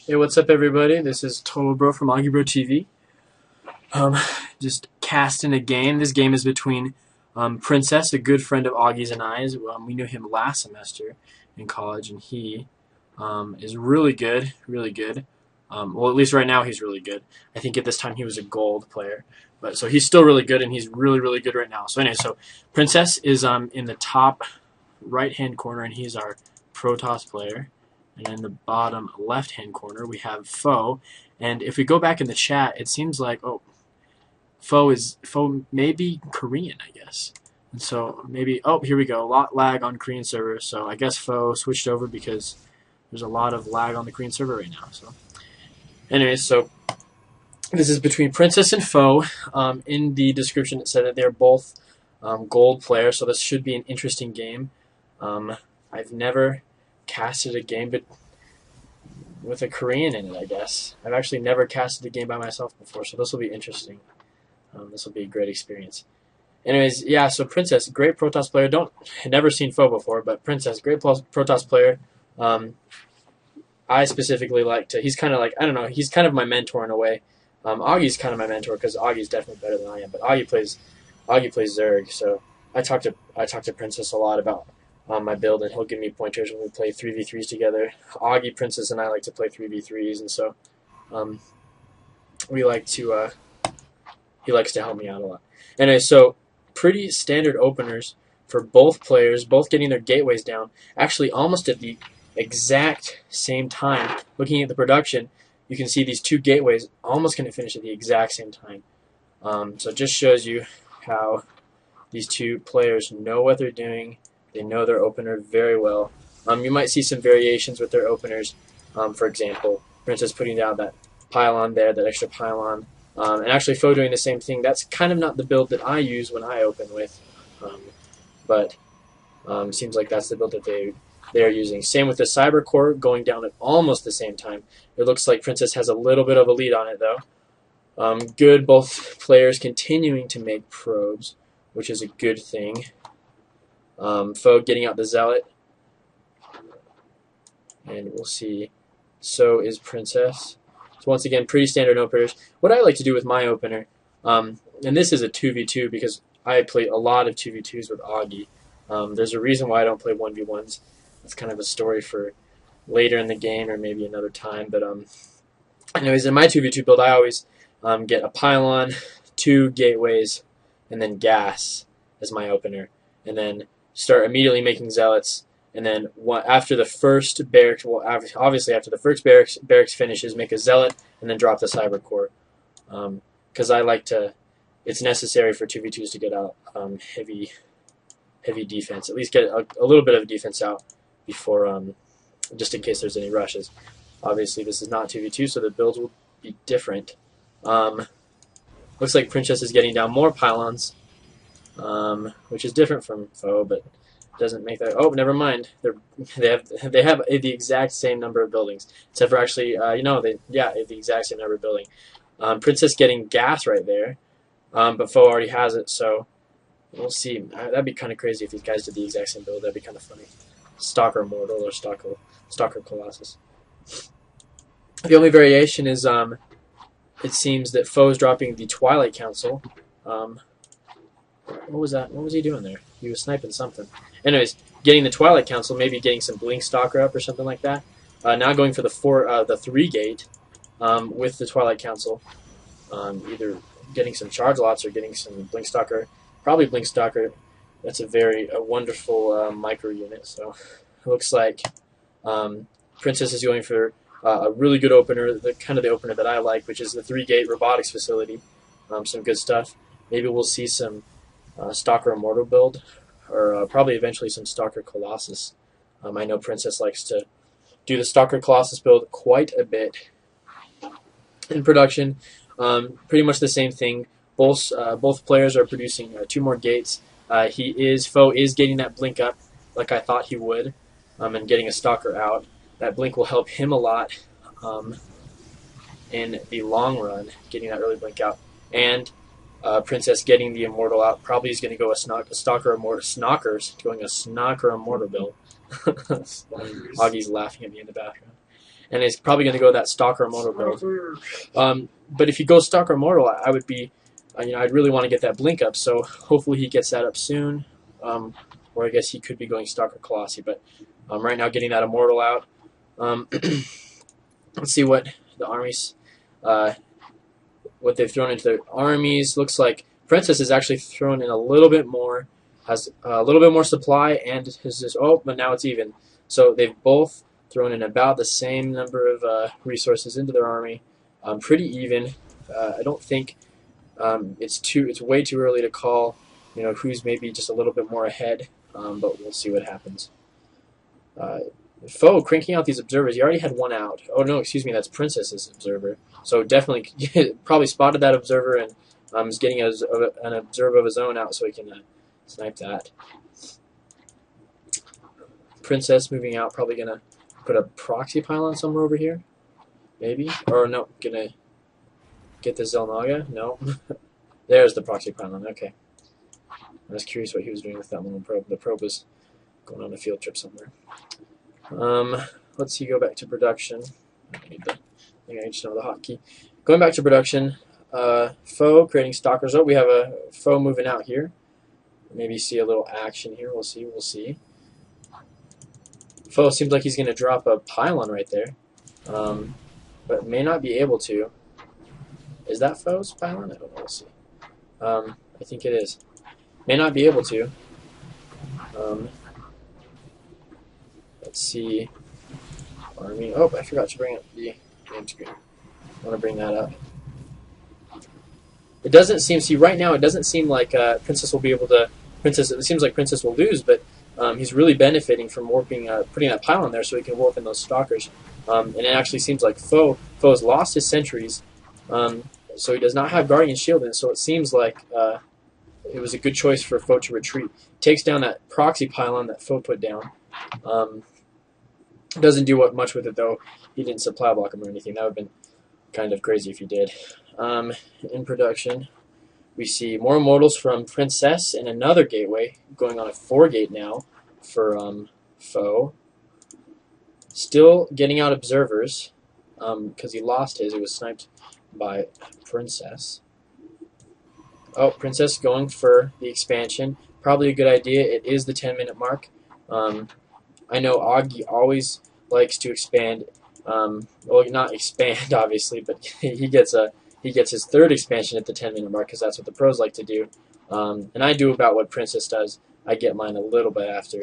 Hey, what's up, everybody? This is TotalBro from AuggieBro TV. Just casting a game. This game is between Princess, a good friend of Augie's and I's. We knew him last semester in college, and he is really good, really good. Well, at least right now he's really good. I think at this time he was a gold player, but so he's still really good, and he's really, really good right now. So anyway, so Princess is in the top right-hand corner, and he's our Protoss player. And in the bottom left-hand corner, we have Foe. And if we go back in the chat, it seems like, Foe may be Korean, I guess. And so maybe, here we go, a lot lag on Korean server. So I guess Foe switched over because there's a lot of lag on the Korean server right now. So anyways, so this is between Princess and Foe. In the description, it said that they're both gold players, so this should be an interesting game. I've never casted a game but with a Korean in it, I guess. I've actually never casted a game by myself before, so this will be interesting. This will be a great experience. Anyways, yeah, so Princess, great Protoss player. Never seen Foe before, but Princess, great Protoss player. I specifically like to, he's kind of like, I don't know, he's kind of my mentor in a way. Augie's kind of my mentor because Augie's definitely better than I am, but Augie plays Zerg, so I talk to Princess a lot about my build, and he'll give me pointers when we play 3v3s together. Augie, Princess, and I like to play 3v3s, and so we like to. He likes to help me out a lot. Anyway, so pretty standard openers for both players, both getting their gateways down. Actually, almost at the exact same time. Looking at the production, you can see these two gateways almost going to finish at the exact same time. So it just shows you how these two players know what they're doing. They know their opener very well. You might see some variations with their openers. For example, Princess putting down that pylon there, that extra pylon. And actually Foe doing the same thing. That's kind of not the build that I use when I open with. But seems like that's the build that they're using. Same with the Cyber Core going down at almost the same time. It looks like Princess has a little bit of a lead on it, though. Good, both players continuing to make probes, which is a good thing. Foe getting out the Zealot, and we'll see. So is Princess. So once again, pretty standard openers. What I like to do with my opener, and this is a 2v2 because I play a lot of 2v2s with Augie. There's a reason why I don't play 1v1s. That's kind of a story for later in the game or maybe another time. But anyways, in my 2v2 build, I always get a pylon, 2 gateways, and then gas as my opener, and then start immediately making zealots, and then after the first barracks, well, obviously after the first barracks finishes, make a zealot, and then drop the cyber core, because I like to. It's necessary for 2v2s to get out heavy defense, at least get a little bit of defense out before, just in case there's any rushes. Obviously, this is not 2v2, so the builds will be different. Looks like Princess is getting down more pylons. Which is different from Foe, but doesn't make that. Oh, never mind. They have the exact same number of buildings, except for actually, they have the exact same number of building. Princess getting gas right there, but Foe already has it, so we'll see. That'd be kind of crazy if these guys did the exact same build. That'd be kind of funny. Stalker Mortal or Stalker Colossus. The only variation is it seems that Foe's dropping the Twilight Council. What was that? What was he doing there? He was sniping something. Anyways, getting the Twilight Council, maybe getting some Blink Stalker up or something like that. Now going for the 3 gate with the Twilight Council. Either getting some charge lots or getting some Blink Stalker. Probably Blink Stalker. That's a wonderful micro unit. So it looks like Princess is going for a really good opener, the opener that I like, which is the 3 gate robotics facility. Some good stuff. Maybe we'll see some Stalker Immortal build, or probably eventually some Stalker Colossus. I know Princess likes to do the Stalker Colossus build quite a bit in production. Pretty much the same thing. Both players are producing 2 more gates. Foe is getting that blink up like I thought he would, and getting a Stalker out. That blink will help him a lot in the long run, getting that early blink out. And Princess getting the Immortal out. Probably is going to go a Stalker Immortal. Snocker Immortal build. Augie's laughing at me in the background. and is probably going to go that Stalker Immortal build. But if he goes Stalker Immortal, I would be, I'd really want to get that blink up. So hopefully he gets that up soon, or I guess he could be going Stalker Colossi. But right now, getting that Immortal out. Let's see what the armies, what they've thrown into their armies. Looks like Princess is actually thrown in a little bit more, has a little bit more supply, and has just, but now it's even. So they've both thrown in about the same number of resources into their army, pretty even. I don't think it's way too early to call, who's maybe just a little bit more ahead, but we'll see what happens. Foe cranking out these observers. He already had one out. Oh no, excuse me, that's Princess's observer. So definitely, probably spotted that observer and is getting an observer of his own out so he can snipe that. Princess moving out, probably gonna put a proxy pylon somewhere over here, maybe, or no, gonna get the Zelnaga. No, there's the proxy pylon. Okay, I was curious what he was doing with that little probe. The probe was going on a field trip somewhere. Let's see, go back to production. I just know the hotkey. Going back to production, Foe creating stalkers. Oh, we have a Foe moving out here. Maybe see a little action here. We'll see. Foe seems like he's going to drop a pylon right there, but may not be able to. Is that Foe's pylon? I don't know. We'll see. I think it is. May not be able to. Let's see. Army. Oh, I forgot to bring up the game screen. I want to bring that up. It doesn't seem. See, right now it doesn't seem like Princess will be able to. It seems like Princess will lose, but he's really benefiting from warping, putting that pylon there so he can warp in those stalkers. And it actually seems like Foe's lost his sentries, so he does not have Guardian Shield in. So it seems like it was a good choice for Foe to retreat. Takes down that proxy pylon that Foe put down. Doesn't do much with it though. He didn't supply block him or anything. That would have been kind of crazy if he did. In production, we see more immortals from Princess and another gateway going on a 4-gate now for Foe. Still getting out observers because he lost his. It was sniped by Princess. Oh, Princess going for the expansion. Probably a good idea. It is the 10-minute mark. I know Auggie always likes to expand. Well, not expand, obviously, but he gets his 3rd expansion at the 10-minute mark because that's what the pros like to do. And I do about what Princess does. I get mine a little bit after,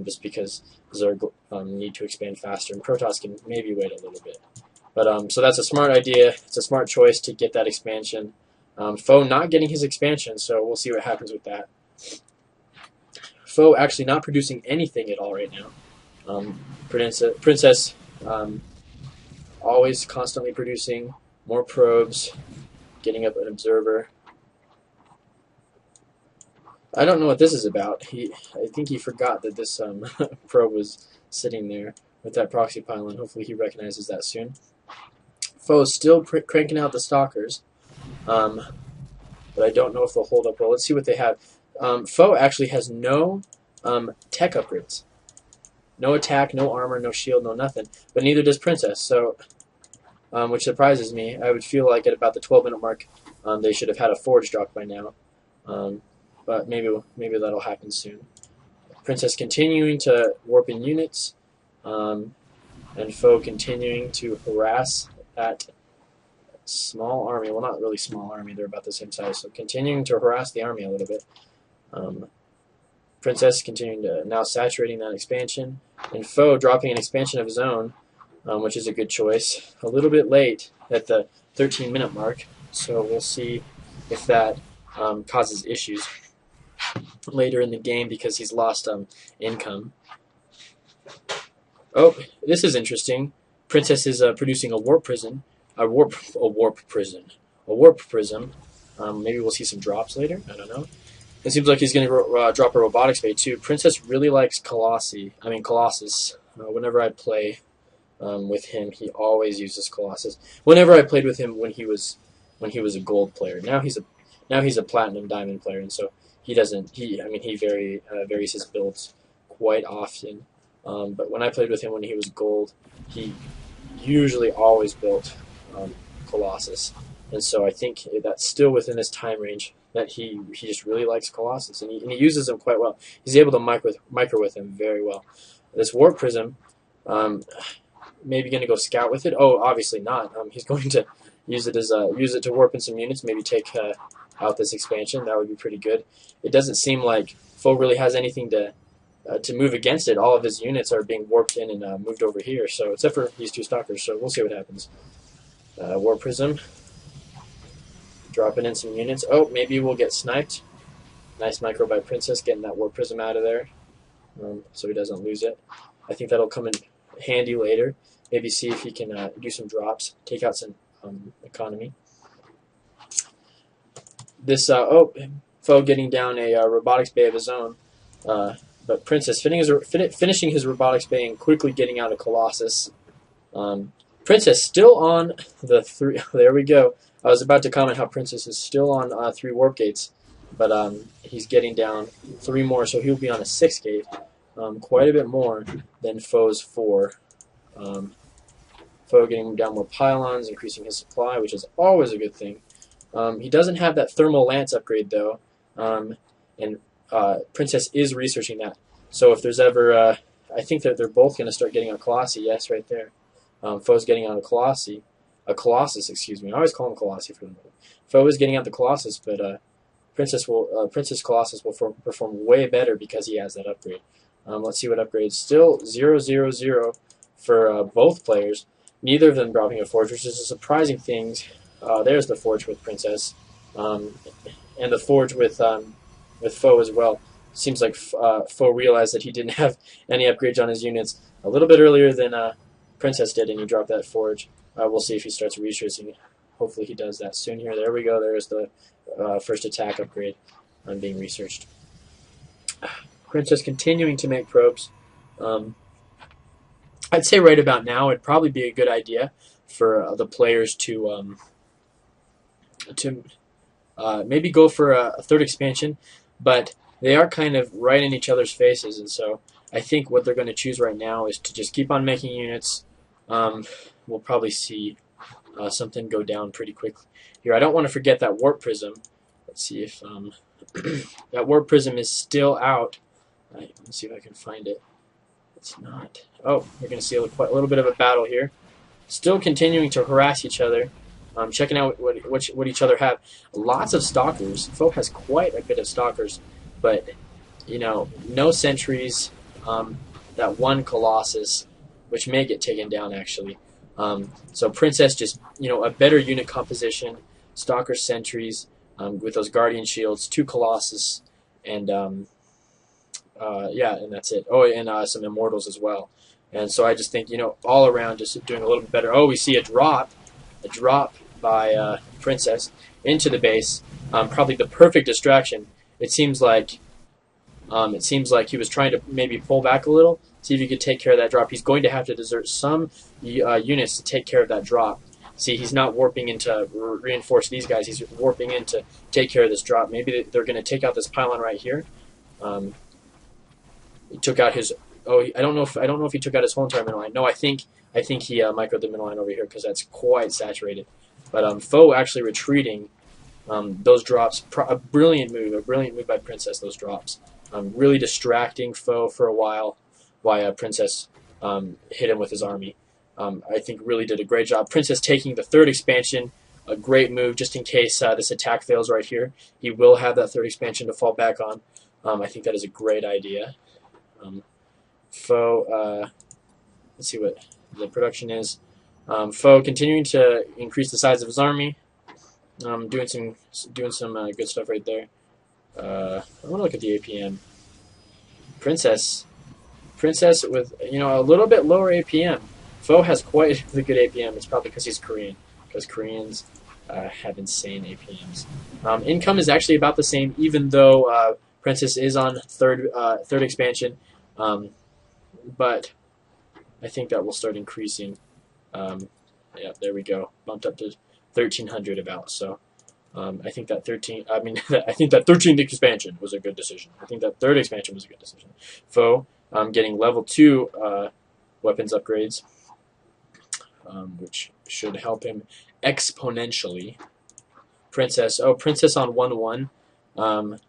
just because Zerg need to expand faster, and Protoss can maybe wait a little bit. But so that's a smart idea. It's a smart choice to get that expansion. Foe not getting his expansion, so we'll see what happens with that. Foe actually not producing anything at all right now. Princess always constantly producing more probes, getting up an observer. I don't know what this is about. I think he forgot that this probe was sitting there with that proxy pylon. Hopefully he recognizes that soon. Foe still cranking out the stalkers, but I don't know if they'll hold up well. Let's see what they have. Foe actually has no tech upgrades. No attack, no armor, no shield, no nothing. But neither does Princess, so which surprises me. I would feel like at about the 12-minute mark they should have had a forge drop by now. But maybe that'll happen soon. Princess continuing to warp in units, and Foe continuing to harass that small army. Well, not really small army. They're about the same size. So continuing to harass the army a little bit. Princess continuing to now saturating that expansion, and Foe dropping an expansion of his own, which is a good choice. A little bit late at the 13-minute mark, so we'll see if that causes issues later in the game because he's lost income. Oh, this is interesting. Princess is producing a warp prism. Maybe we'll see some drops later. I don't know. It seems like he's going to drop a robotics bay too. Princess really likes Colossus. Whenever I play with him, he always uses Colossus. Whenever I played with him when he was a gold player. Now he's a platinum diamond player, and so he doesn't. He varies his builds quite often. But when I played with him when he was gold, he usually always built Colossus, and so I think that's still within his time range. That he just really likes Colossus, and he uses them quite well. He's able to micro with him very well. This Warp Prism, maybe going to go scout with it. Oh, obviously not. He's going to use it to warp in some units. Maybe take out this expansion. That would be pretty good. It doesn't seem like foe really has anything to move against it. All of his units are being warped in and moved over here. So except for these two stalkers. So we'll see what happens. Warp Prism. Dropping in some units. Oh, maybe we'll get sniped. Nice micro by Princess, getting that Warp Prism out of there, so he doesn't lose it. I think that'll come in handy later. Maybe see if he can do some drops, take out some economy. This foe getting down a robotics bay of his own, but Princess finishing his robotics bay and quickly getting out of Colossus. Princess still on the 3. There we go. I was about to comment how Princess is still on 3 warp gates, but he's getting down 3 more, so he'll be on a 6 gate, quite a bit more than foe's 4. Foe getting down more pylons, increasing his supply, which is always a good thing. He doesn't have that thermal lance upgrade though, and Princess is researching that. So if there's ever, I think that they're both going to start getting on Colossi. Yes, right there. Foe's getting on a Colossus, excuse me. I always call him Colossi for the moment. Foe is getting out the Colossus, but Princess Colossus will perform way better because he has that upgrade. Let's see what upgrades. Still 0-0-0 for both players. Neither of them dropping a forge, which is a surprising thing. There's the forge with Princess, and the forge with Foe as well. Seems like Foe realized that he didn't have any upgrades on his units a little bit earlier than Princess did, and he dropped that forge. We'll see if he starts researching. Hopefully he does that soon here. There we go. There's the first attack upgrade being researched. Princess continuing to make probes. I'd say right about now it'd probably be a good idea for the players to maybe go for a third expansion, but they are kind of right in each other's faces, and so I think what they're going to choose right now is to just keep on making units. We'll probably see something go down pretty quickly here. I don't want to forget that Warp Prism. Let's see if that Warp Prism is still out. Let's see if I can find it. It's not. Oh, we're going to see a little bit of a battle here. Still continuing to harass each other. Checking out what each other have. Lots of stalkers. Foe has quite a bit of stalkers, but no sentries. That one Colossus, which may get taken down actually. So Princess just a better unit composition. Stalker sentries with those Guardian shields. 2 Colossus and yeah, and that's it. Oh, and some Immortals as well. And so I just think all around just doing a little bit better. Oh, we see a drop by Princess into the base. Probably the perfect distraction. It seems like he was trying to maybe pull back a little, see if he could take care of that drop. He's going to have to desert some units to take care of that drop. See, he's not warping in to reinforce these guys. He's warping in to take care of this drop. Maybe they're going to take out this pylon right here. He took out his. Oh, I don't know if he took out his whole entire middle line. No, I think he microed the middle line over here because that's quite saturated. But Foe actually retreating those drops. A brilliant move by Princess. Those drops. Really distracting Foe for a while Princess hit him with his army. I think really did a great job. Princess taking the 3rd expansion, a great move just in case this attack fails right here. He will have that 3rd expansion to fall back on. I think that is a great idea. Foe, let's see what the production is. Foe continuing to increase the size of his army. Doing some good stuff right there. I want to look at the APM. Princess with a little bit lower APM. Foe has quite the good APM. It's probably because he's Korean. Because Koreans have insane APMs. Income is actually about the same, even though Princess is on third expansion. But I think that will start increasing. Yeah, there we go. Bumped up to 1,300 about. So I think that 13th expansion was a good decision. I think that 3rd expansion was a good decision. Foe getting level 2 weapons upgrades. which should help him exponentially. Princess on 1-1,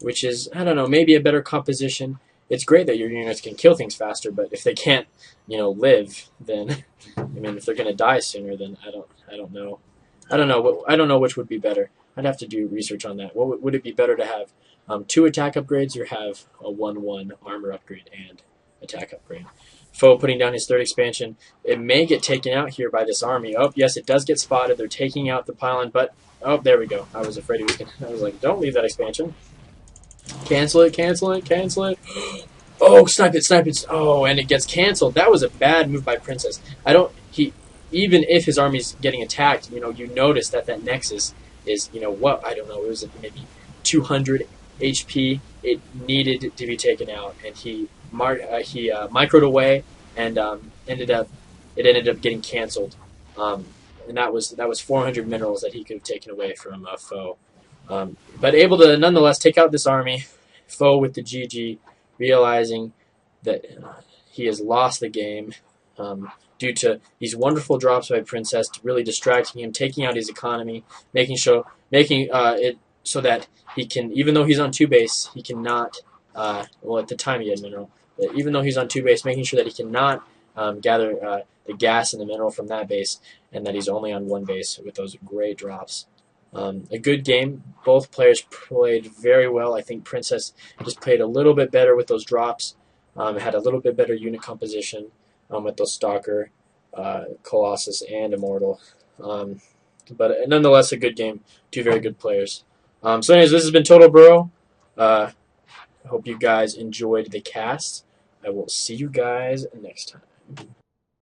which is, I don't know, maybe a better composition. It's great that your units can kill things faster, but if they can't, live, then I mean, if they're gonna die sooner, then I don't know. I don't know which would be better. I'd have to do research on that. What would it be better to have 2 attack upgrades or have a 1-1 armor upgrade and attack upgrade? Foe putting down his 3rd expansion. It may get taken out here by this army. Oh, yes, it does get spotted. They're taking out the pylon, but oh, there we go. I was afraid he was gonna. I was like, don't leave that expansion. Cancel it, cancel it, cancel it. Oh, snipe it, snipe it. Oh, and it gets canceled. That was a bad move by Princess. Even if his army's getting attacked, you notice that Nexus is, what? I don't know. It was maybe 200 HP. It needed to be taken out, and he microed away, and ended up getting canceled. And that was 400 minerals that he could have taken away from a foe. But able to nonetheless take out this army. Foe with the GG, realizing that he has lost the game due to these wonderful drops by Princess, really distracting him, taking out his economy, making it so that he can, even though he's on 2 base, he cannot. Well, at the time he had mineral, but even though he's on 2 base, making sure that he cannot gather the gas and the mineral from that base, and that he's only on 1 base with those great drops. A good game. Both players played very well. I think Princess just played a little bit better with those drops. Had a little bit better unit composition with those Stalker, Colossus, and Immortal. But nonetheless, a good game. 2 very good players. So anyways, this has been TotalBro. I hope you guys enjoyed the cast. I will see you guys next time.